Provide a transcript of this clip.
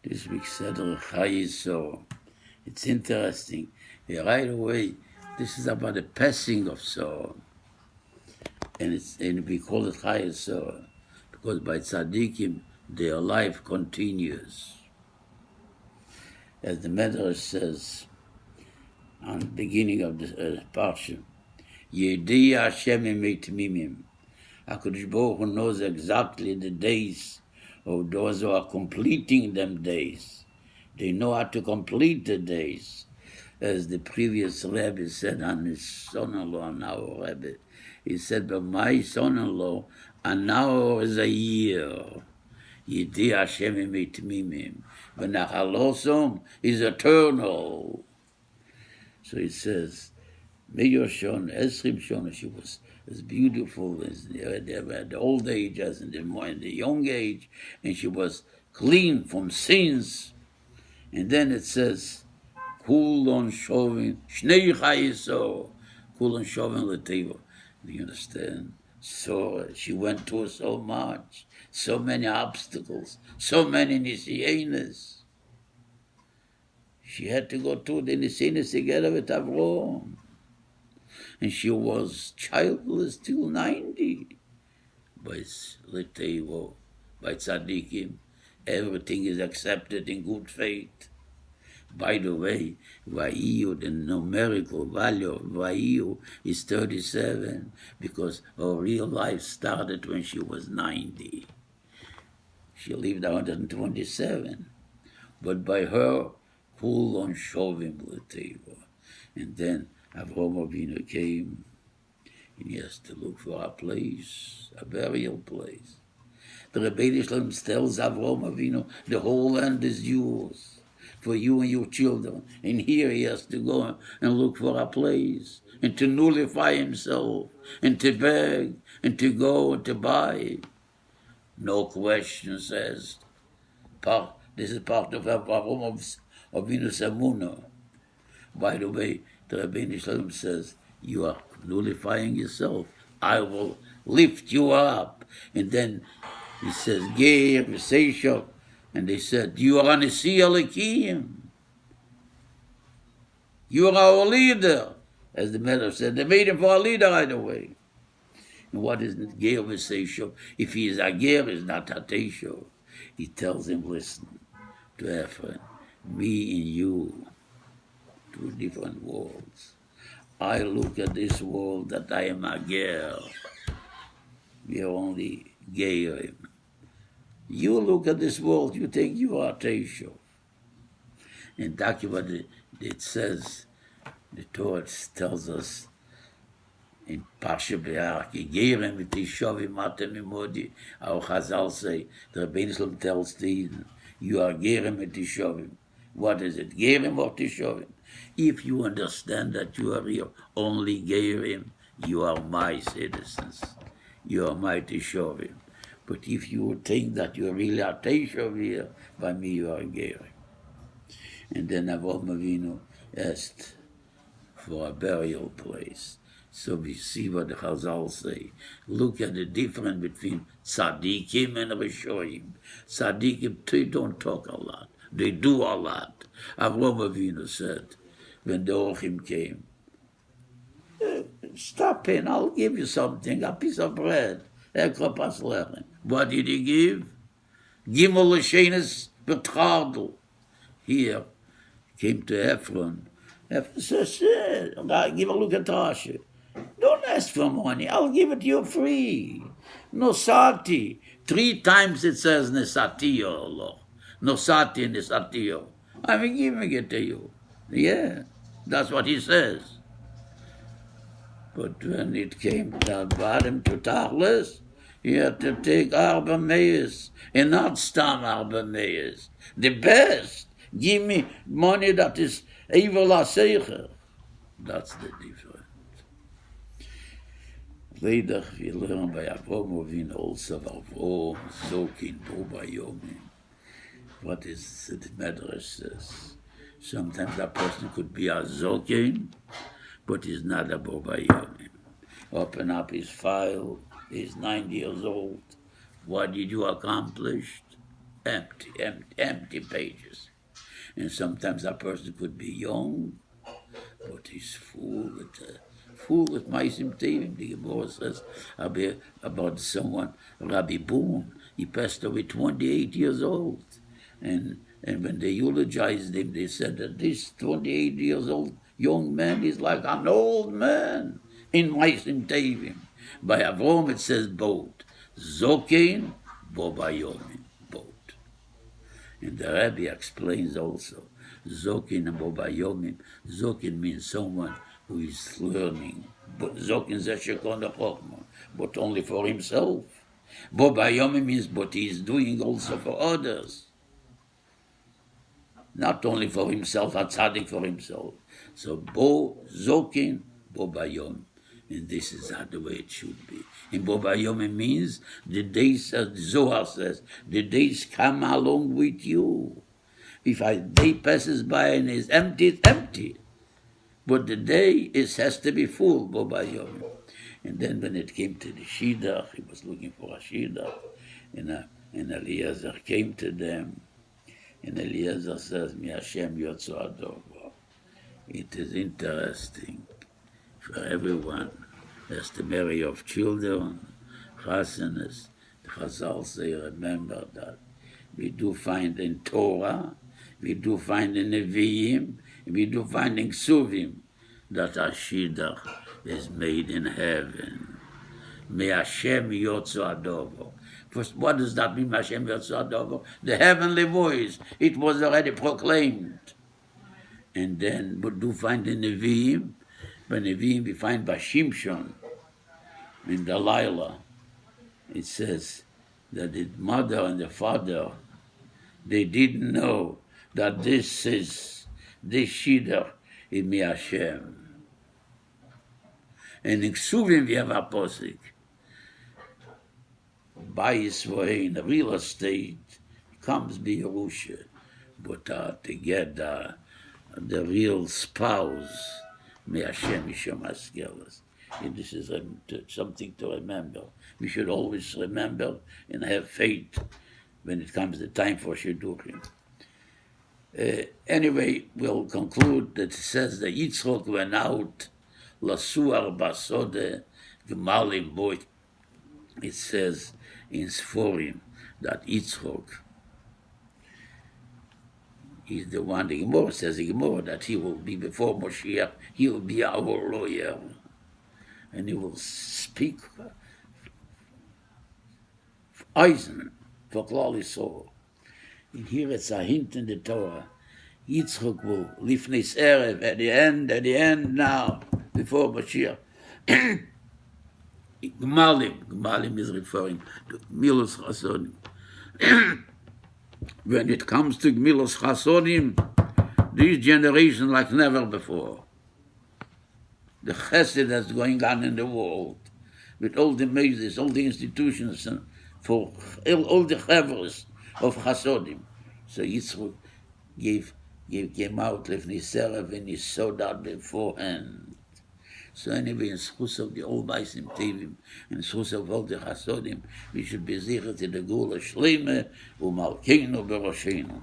This week Seder Chayiso. It's interesting. Right away, this is about the passing of sorrow. And we call it Chayiso because by tzaddikim, their life continues. As the Medrash says on the beginning of the Parsha, Yedi Hashem emetmimim. HaKadosh Baruch Hu knows exactly the days of those who are completing them days. They know how to complete the days. As the previous Rebbe said on his son-in-law, now Rebbe, he said, but my son-in-law, an hour is a year. Yedi Hashem emetmimim. V'nachalosom is eternal. So it says, Meir Shon, Esrim Shon, she was as beautiful as the old age as in the young age, and she was clean from sins. And then it says, Kulon Shovin, Shnei Chayiso, Kulon Shovin L'Teva. Do you understand? So she went through so much, so many obstacles, so many Nisyanas. She had to go through the Nisyanas together with Avraham. And she was childless till 90. By L'Teva, by Tzaddikim, everything is accepted in good faith. By the way, Vayu, the numerical value of Vayu is 37 because her real life started when she was 90. She lived 127. But by her, Kulon Shovim L'Teva. And then Avraham Avinu came, and he has to look for a place, a burial place. The Rebbeinu Shalom tells Avraham Avinu, the whole land is yours, for you and your children. And here he has to go and look for a place, and to nullify himself, and to beg, and to go and to buy. No questions asked. This is part of Avraham Avinu's Emunah. By the way, the Rebbeinu Shalom says, you are nullifying yourself. I will lift you up. And then he says, Geir, V'seishav. And they said, you are Anisi Elikim. You are our leader. As the Medrash said, they made him for a leader right away. And what is it? Geir, V'seishav. If he is a Geir, he's not a Teishav. He tells him, listen, to Ephraim, me and you, two different worlds. I look at this world that I am a ger. We are only gerim. You look at this world, you think you are Teisho. And that's what it says. The Torah tells us in Parsha Be'ar, Ki gerim v'tishovim atem imodi. Our Chazal say, the Rebbeinu Shalom tells thee, you are gerim v'tishovim. What is it? Gerim or tishovim? If you understand that you are here only gerim, you are my citizens. You are my tishovim. But if you think that you are really a tishov here, by me you are gerim. And then Avraham Avinu asked for a burial place. So we see what the Chazal say. Look at the difference between tzaddikim and rishoyim. Tzaddikim, they don't talk a lot. They do a lot. Avraham Avinu said, when the Orchim came, stop in, I'll give you something, a piece of bread. What did he give? Gimel l'shenes betchardel. Here, came to Ephron. Ephron says, give a look at Rashi. Don't ask for money, I'll give it to you free. Nosati. 3 times it says Nesatiyo, Allah. Nosati Nesatiyo. I'm giving it to you. Yeah, that's what he says. But when it came down bottom to Tachlis, he had to take Arba Meis, and not Stam Arba Meis. The best. Give me money that is evil Aseicher. That's the difference. Later, we learn by Avraham Avinu also, Avraham, Zokin, Boba Yomim. What is the Medrash says? Sometimes a person could be a Zokin, but he's not a Boba Yomim. Open up his file, he's 90 years old. What did you accomplish? empty pages. And sometimes a person could be young, but he's full with Maisim Tivim. The Gemara says about someone, Rabbi Boone, he passed away 28 years old. And when they eulogized him, they said that this 28 years old young man is like an old man in Maisim Tivim. By Avrom it says boat. Zokein, Bobayomim, boat. And the Rabbi explains also, Zokin and Bobayomim. Zokin means someone who is learning. But Zokin Zeshekon Chokma, but only for himself. Bobayomim means but he is doing also for others. Not only for himself, a tzaddik for himself. So Zokin, Bobayomim. And this is not the way it should be. In Bobayomim means the days, as Zohar says, the days come along with you. If a day passes by and is empty, it's empty. But the day has to be full, Bobayomim. And then when it came to the Shidduch, he was looking for a Shidduch, and Eliezer came to them, and Eliezer says, Mi Hashem Yotzo Adovo. It is interesting for everyone has to marry of children, chasanas. The Chazal say, remember that. We do find in Torah, we do find in Nevi'im, we do find in Ksuvim, that a Shidduch is made in heaven. Me Hashem Yotzo Adovo. First, what does that mean, Hashem Yotzo Adovo? The heavenly voice, it was already proclaimed. And then we do find in Nevi'im, by Nevi'im we find by Shimshon, in Delilah, it says that the mother and the father, they didn't know that this Shidduch is Mi Hashem. And in Ksuvim we have a posik. Bayis Vohein, real estate, comes be Yerusha, but to get the real spouse, Mi Hashem Yishom Askelas. And this is something to remember. We should always remember and have faith when it comes the time for Shidduchim. Anyway, we'll conclude that it says that Yitzchok went out, Lasuar Basode, Gemalim Boy. It says in Sforim that Yitzchok is the one, the Gemara says, that he will be before Moshiach, he will be our lawyer. And he will speak Eisen for Klal Yisrael. And here it's a hint in the Torah. Yitzchok will lifnei erev at the end now, before Mashiach. Gmalim is referring to Gmilos Chasonim. When it comes to Gmilos Chasonim, this generation like never before. The chesed that's going on in the world, with all the mazes, all the institutions, and for all the chavros of chasodim. So Yitzchak came out lifnei serev and he saw that beforehand. So anyway, in schus of the old Maisim Tivim, in schus of all the chasodim, we should be zicher to the Gula Shleime, Umalkeinu Beroshenu.